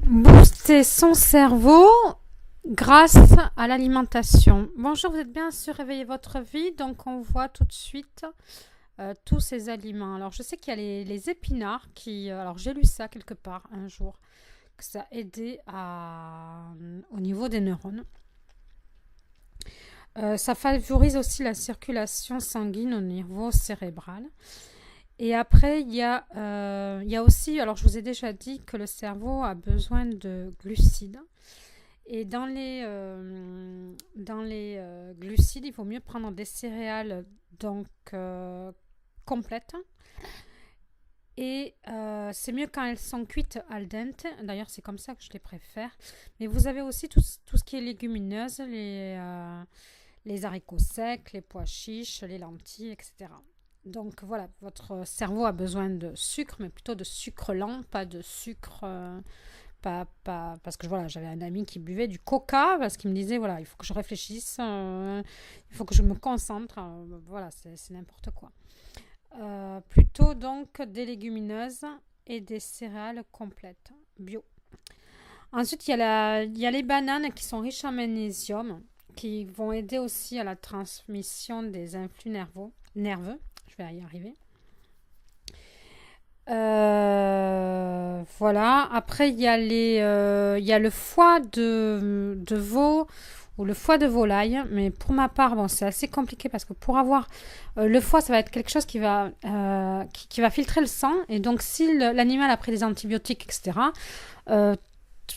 Booster son cerveau grâce à l'alimentation. Bonjour, vous êtes bien sur Réveiller votre vie. Donc, on voit tout de suite tous ces aliments. Alors, je sais qu'il y a les épinards qui... alors, j'ai lu ça quelque part un jour, que ça aidait au niveau des neurones. Ça favorise aussi la circulation sanguine au niveau cérébral. Et après, il y a aussi, alors je vous ai déjà dit que le cerveau a besoin de glucides. Et dans les glucides, il vaut mieux prendre des céréales donc complètes. Et c'est mieux quand elles sont cuites al dente. D'ailleurs, c'est comme ça que je les préfère. Mais vous avez aussi tout ce qui est légumineuse, les haricots secs, les pois chiches, les lentilles, etc. Donc voilà, votre cerveau a besoin de sucre, mais plutôt de sucre lent, pas de sucre... parce que voilà, j'avais un ami qui buvait du coca, parce qu'il me disait, voilà, il faut que je réfléchisse, il faut que je me concentre, voilà, c'est n'importe quoi. Plutôt donc des légumineuses et des céréales complètes, bio. Ensuite, il y a les bananes qui sont riches en magnésium, qui vont aider aussi à la transmission des influx nerveux. Je vais y arriver. Voilà. Après, il y a le foie de veau ou le foie de volaille. Mais pour ma part, bon, c'est assez compliqué parce que pour avoir le foie, ça va être quelque chose qui va filtrer le sang. Et donc, si l'animal a pris des antibiotiques, etc., parce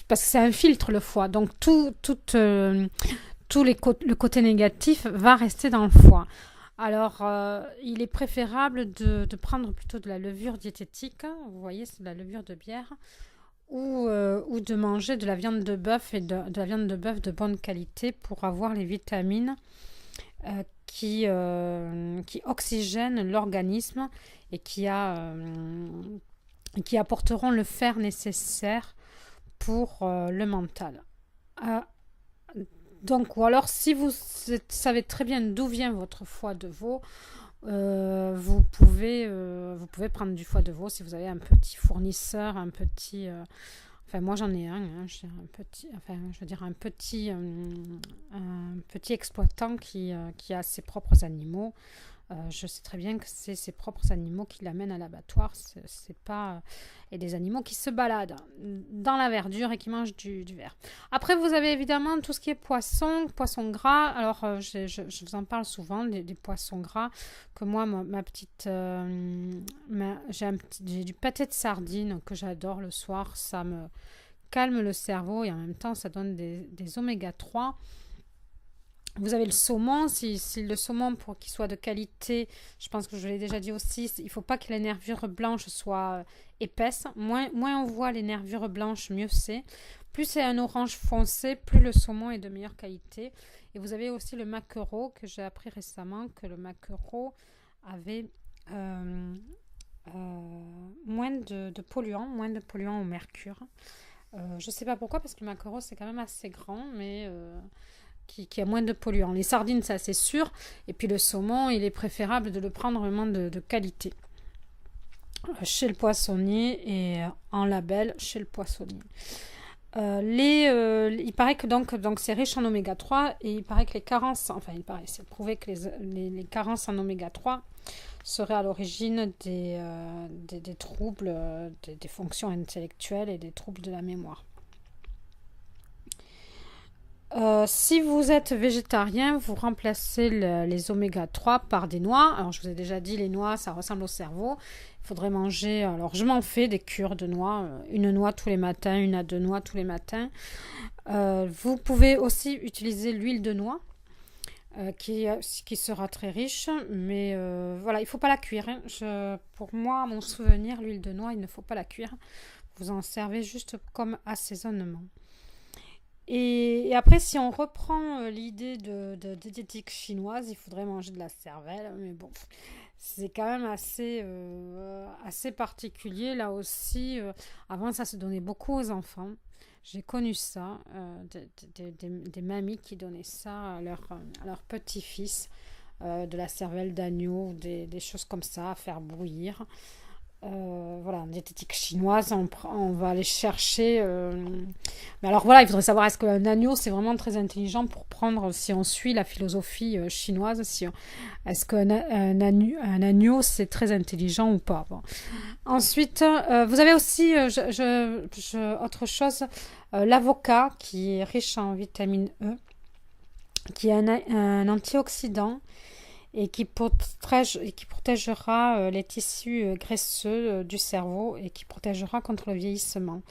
que c'est un filtre, le foie. Donc, le côté négatif va rester dans le foie. Alors, il est préférable de prendre plutôt de la levure diététique, vous voyez, c'est de la levure de bière, ou de manger de la viande de bœuf et de la viande de bœuf de bonne qualité pour avoir les vitamines qui oxygènent l'organisme et qui apporteront le fer nécessaire pour le mental. Donc, ou alors, si vous savez très bien d'où vient votre foie de veau, vous pouvez prendre du foie de veau si vous avez un petit fournisseur, enfin, moi j'en ai un petit exploitant qui a ses propres animaux. Je sais très bien que c'est ses propres animaux qui l'amènent à l'abattoir, c'est pas... Et des animaux qui se baladent dans la verdure et qui mangent du verre. Après, vous avez évidemment tout ce qui est poisson gras. Alors, je vous en parle souvent, des poissons gras, que moi, j'ai du pâté de sardines que j'adore le soir. Ça me calme le cerveau et en même temps, ça donne des oméga 3. Vous avez le saumon, si le saumon, pour qu'il soit de qualité, je pense que je l'ai déjà dit aussi, il ne faut pas que les nervures blanches soient épaisses. Moins on voit les nervures blanches, mieux c'est. Plus c'est un orange foncé, plus le saumon est de meilleure qualité. Et vous avez aussi le maquereau, que j'ai appris récemment, que le maquereau avait moins de polluants au mercure. Je ne sais pas pourquoi, parce que le maquereau, c'est quand même assez grand, mais... Qui a moins de polluants. Les sardines, ça c'est sûr. Et puis le saumon, il est préférable de le prendre vraiment de qualité. Chez le poissonnier et en label chez le poissonnier. Il paraît que donc c'est riche en oméga 3 et il paraît que les carences, c'est prouvé que les carences en oméga 3 seraient à l'origine des troubles, des fonctions intellectuelles et des troubles de la mémoire. Si vous êtes végétarien, vous remplacez les oméga 3 par des noix. Alors, je vous ai déjà dit, les noix, ça ressemble au cerveau. Il faudrait manger... Alors, je m'en fais des cures de noix. Une noix tous les matins, 1 à 2 noix tous les matins. Vous pouvez aussi utiliser l'huile de noix, qui sera très riche. Mais voilà, il ne faut pas la cuire. Pour moi, à mon souvenir, l'huile de noix, il ne faut pas la cuire. Vous en servez juste comme assaisonnement. Et après, si on reprend l'idée de diététique chinoise, il faudrait manger de la cervelle. Mais bon, c'est quand même assez particulier. Là aussi, avant, ça se donnait beaucoup aux enfants. J'ai connu ça, des mamies qui donnaient ça à leur petit-fils, de la cervelle d'agneau, des choses comme ça, à faire bouillir. Voilà, en diététique chinoise, on va aller chercher. Mais alors voilà, il faudrait savoir est-ce qu'un agneau c'est vraiment très intelligent pour prendre, si on suit la philosophie chinoise, est-ce un agneau c'est très intelligent ou pas. Bon. Ensuite, vous avez aussi autre chose, l'avocat qui est riche en vitamine E, qui est un antioxydant et qui protégera les tissus graisseux du cerveau et qui protégera contre le vieillissement.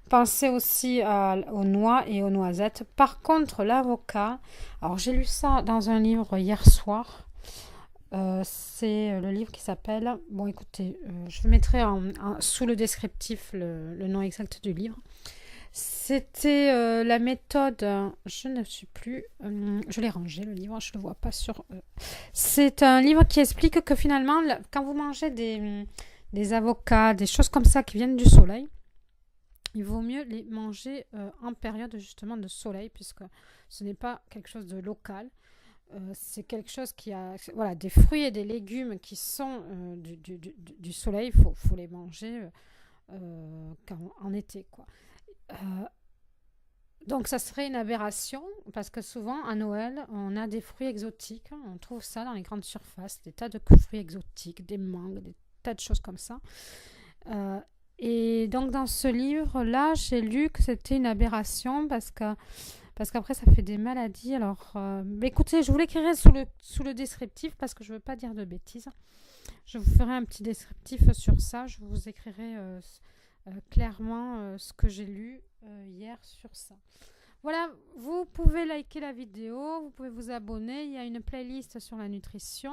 Pensez aussi aux noix et aux noisettes. Par contre, l'avocat, alors j'ai lu ça dans un livre hier soir. C'est le livre qui s'appelle... Bon, écoutez, je mettrai sous le descriptif le nom exact du livre. C'était la méthode, je ne sais plus, je l'ai rangé le livre, je ne le vois pas sur... C'est un livre qui explique que finalement, quand vous mangez des avocats, des choses comme ça qui viennent du soleil, il vaut mieux les manger en période justement de soleil, puisque ce n'est pas quelque chose de local. C'est quelque chose qui a... Voilà, des fruits et des légumes qui sont du soleil, il faut les manger en été, quoi. Donc ça serait une aberration parce que souvent à Noël on a des fruits exotiques, on trouve ça dans les grandes surfaces, des tas de fruits exotiques, des mangues, des tas de choses comme ça. Et donc dans ce livre là j'ai lu que c'était une aberration parce qu'après ça fait des maladies. Alors écoutez, je vous l'écrirai sous le descriptif parce que je ne veux pas dire de bêtises. Je vous ferai un petit descriptif sur ça, je vous écrirai clairement ce que j'ai lu hier sur ça. Voilà, vous pouvez liker la vidéo, vous pouvez vous abonner, il y a une playlist sur la nutrition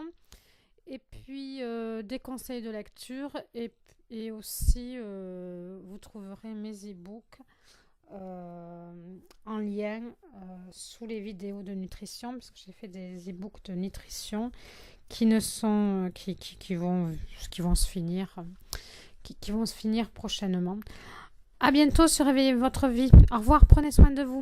et puis des conseils de lecture et aussi vous trouverez mes e-books en lien sous les vidéos de nutrition parce que j'ai fait des e-books de nutrition qui vont se finir qui vont se finir prochainement. À bientôt sur Réveillez votre vie. Au revoir, prenez soin de vous.